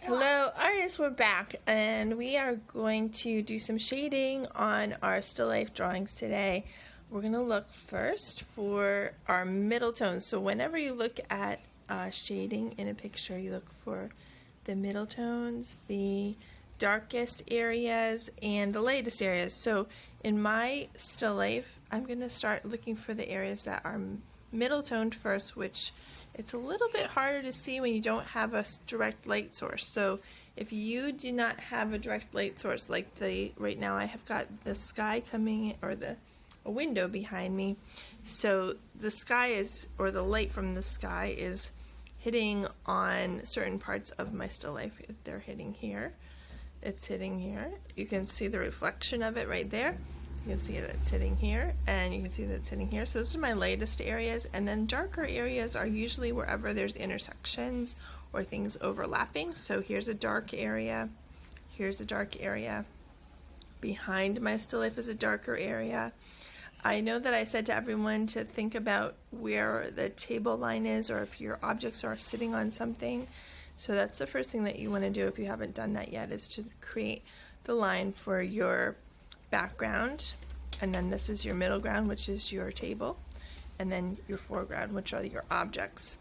Hello artists, we're back and we are going to do some shading on our still life drawings today. We're going to look first for our middle tones. So whenever you look at shading in a picture, you look for the middle tones, the darkest areas, and the lightest areas. So in my still life, I'm going to start looking for the areas that are middle toned first, which it's a little bit harder to see when you don't have a direct light source. So if you do not have a direct light source, like right now I have got the sky coming, or a window behind me, so the sky is, or the light from the sky is hitting on certain parts of my still life. They're hitting here, it's hitting here. You can see the reflection of it right there. You can see that it's sitting here, and you can see that it's sitting here. So those are my lightest areas, and then darker areas are usually wherever there's intersections or things overlapping. So here's a dark area, here's a dark area. Behind my still life is a darker area. I know that I said to everyone to think about where the table line is, or if your objects are sitting on something. So that's the first thing that you want to do if you haven't done that yet, is to create the line for your background, and then this is your middle ground, which is your table, and then your foreground, which are your objects.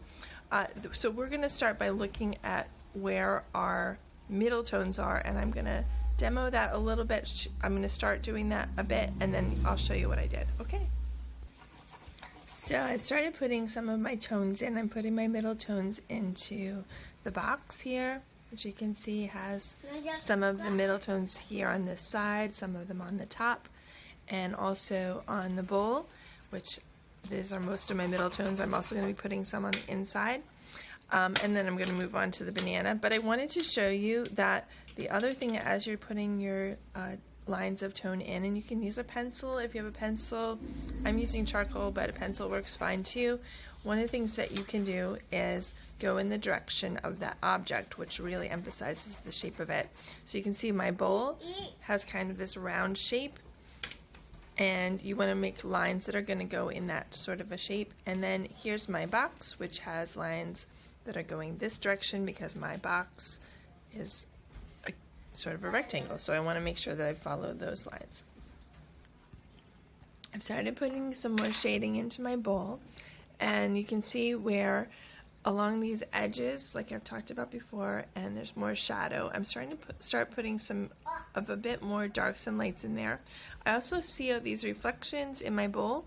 So we're going to start by looking at where our middle tones are, and I'm going to demo that a little bit. I'm going to start doing that a bit, and then I'll show you what I did. Okay. So I've started putting some of my tones in. I'm putting my middle tones into the box here, which you can see has some of the middle tones here on this side, some of them on the top, and also on the bowl, which these are most of my middle tones. I'm also going to be putting some on the inside, and then I'm going to move on to the banana. But I wanted to show you that the other thing, as you're putting your lines of tone in, and you can use a pencil if you have a pencil. I'm using charcoal, but a pencil works fine too. One of the things that you can do is go in the direction of that object, which really emphasizes the shape of it. So you can see my bowl has kind of this round shape, and you want to make lines that are going to go in that sort of a shape. And then here's my box, which has lines that are going this direction because my box is sort of a rectangle, so I want to make sure that I follow those lines. I've started putting some more shading into my bowl, and you can see where along these edges, like I've talked about before, and there's more shadow. I'm starting to start putting some of a bit more darks and lights in there. I also see these reflections in my bowl,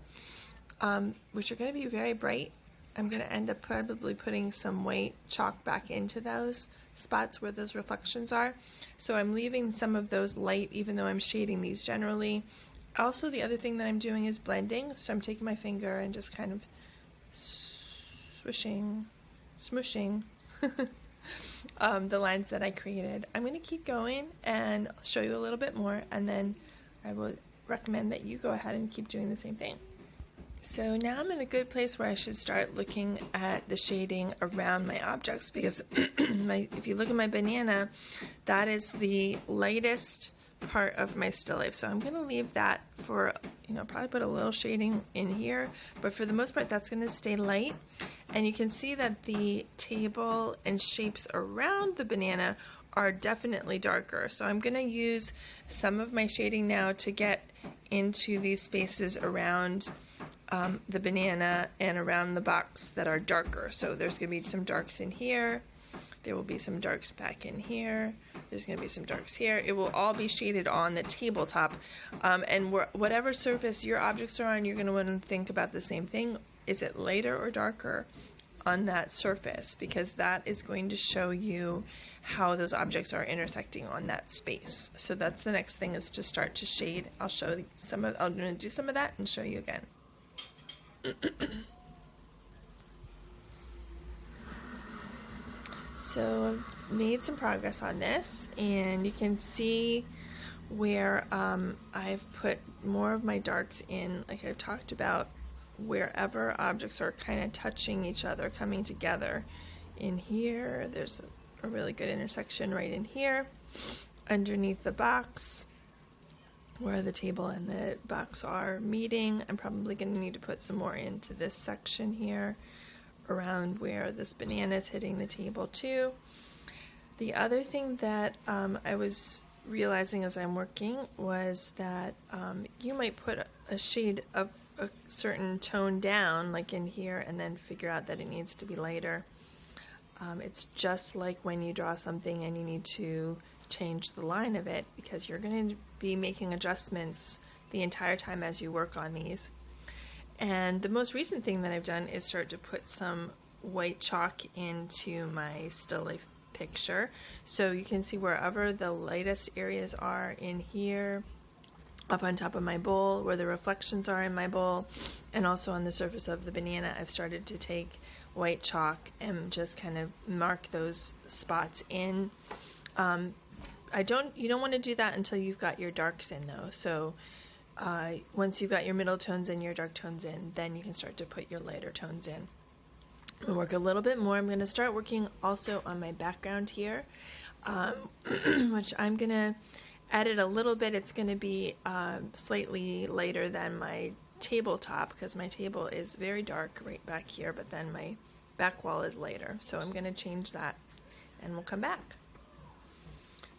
which are going to be very bright. I'm going to end up probably putting some white chalk back into those spots where those reflections are. So I'm leaving some of those light, even though I'm shading these generally. Also, the other thing that I'm doing is blending. So I'm taking my finger and just kind of swishing, smooshing the lines that I created. I'm going to keep going and I'll show you a little bit more, and then I would recommend that you go ahead and keep doing the same thing. So now I'm in a good place where I should start looking at the shading around my objects, because if you look at my banana, that is the lightest part of my still life. So I'm going to leave that for, probably put a little shading in here, but for the most part that's going to stay light. And you can see that the table and shapes around the banana are definitely darker. So I'm going to use some of my shading now to get into these spaces around the banana and around the box that are darker. So there's going to be some darks in here, there will be some darks back in here, there's going to be some darks here. It will all be shaded on the tabletop, and whatever surface your objects are on, you're going to want to think about the same thing. Is it lighter or darker on that surface? Because that is going to show you how those objects are intersecting on that space. So that's the next thing, is to start to shade. I'm going to do some of that and show you again. So I've made some progress on this, and you can see where I've put more of my darks in, like I've talked about, wherever objects are kind of touching each other, coming together. In here, there's a really good intersection right in here, underneath the box, where the table and the box are meeting. I'm probably going to need to put some more into this section here, around where this banana is hitting the table too. The other thing that I was realizing as I'm working was that you might put a shade of a certain tone down, like in here, and then figure out that it needs to be lighter. It's just like when you draw something and you need to change the line of it, because you're going to be making adjustments the entire time as you work on these. And the most recent thing that I've done is start to put some white chalk into my still life picture, so you can see wherever the lightest areas are in here, up on top of my bowl, where the reflections are in my bowl, and also on the surface of the banana. I've started to take white chalk and just kind of mark those spots in. You don't want to do that until you've got your darks in though. So once you've got your middle tones and your dark tones in, then you can start to put your lighter tones in. We'll work a little bit more. I'm going to start working also on my background here, which I'm going to edit a little bit. It's going to be slightly lighter than my tabletop, because my table is very dark right back here, but then my back wall is lighter. So I'm going to change that and we'll come back.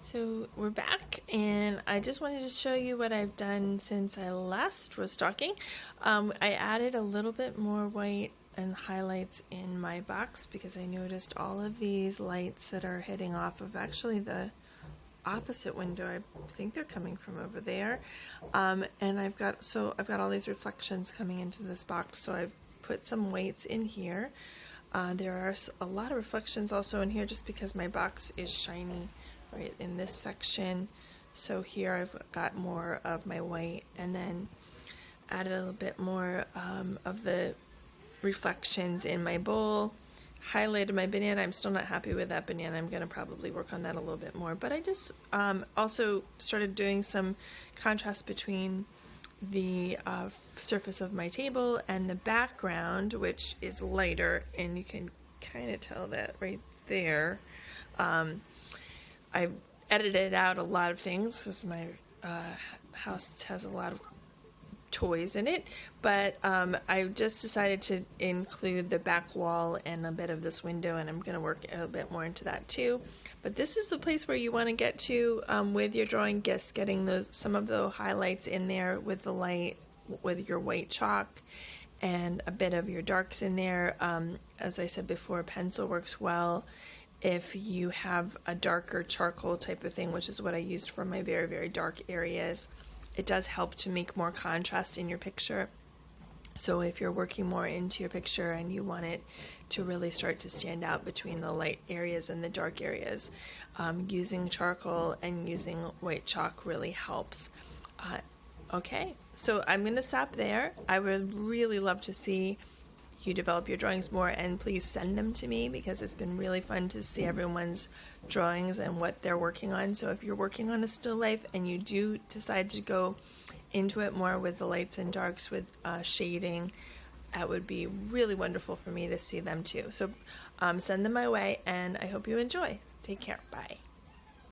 So we're back, and I just wanted to show you what I've done since I last was talking. I added a little bit more white and highlights in my box because I noticed all of these lights that are hitting off of actually the opposite window. I think they're coming from over there, and I've got all these reflections coming into this box, so I've put some weights in here. There are a lot of reflections also in here just because my box is shiny right in this section. So here I've got more of my white, and then added a little bit more of the reflections in my bowl. Highlighted my banana. I'm still not happy with that banana. I'm going to probably work on that a little bit more. But I just also started doing some contrast between the surface of my table and the background, which is lighter, and you can kind of tell that right there. I edited out a lot of things because my house has a lot of toys in it, but I just decided to include the back wall and a bit of this window, and I'm going to work a bit more into that too. But this is the place where you want to get to with your drawing, getting some of the highlights in there with the light, with your white chalk, and a bit of your darks in there. As I said before, pencil works well if you have a darker charcoal type of thing, which is what I used for my very, very dark areas. It does help to make more contrast in your picture. So if you're working more into your picture and you want it to really start to stand out between the light areas and the dark areas, using charcoal and using white chalk really helps. Okay, so I'm going to stop there. I would really love to see you develop your drawings more, and please send them to me because it's been really fun to see everyone's drawings and what they're working on. So if you're working on a still life and you do decide to go into it more with the lights and darks with shading, that would be really wonderful for me to see them too. So send them my way, and I hope you enjoy. Take care. Bye.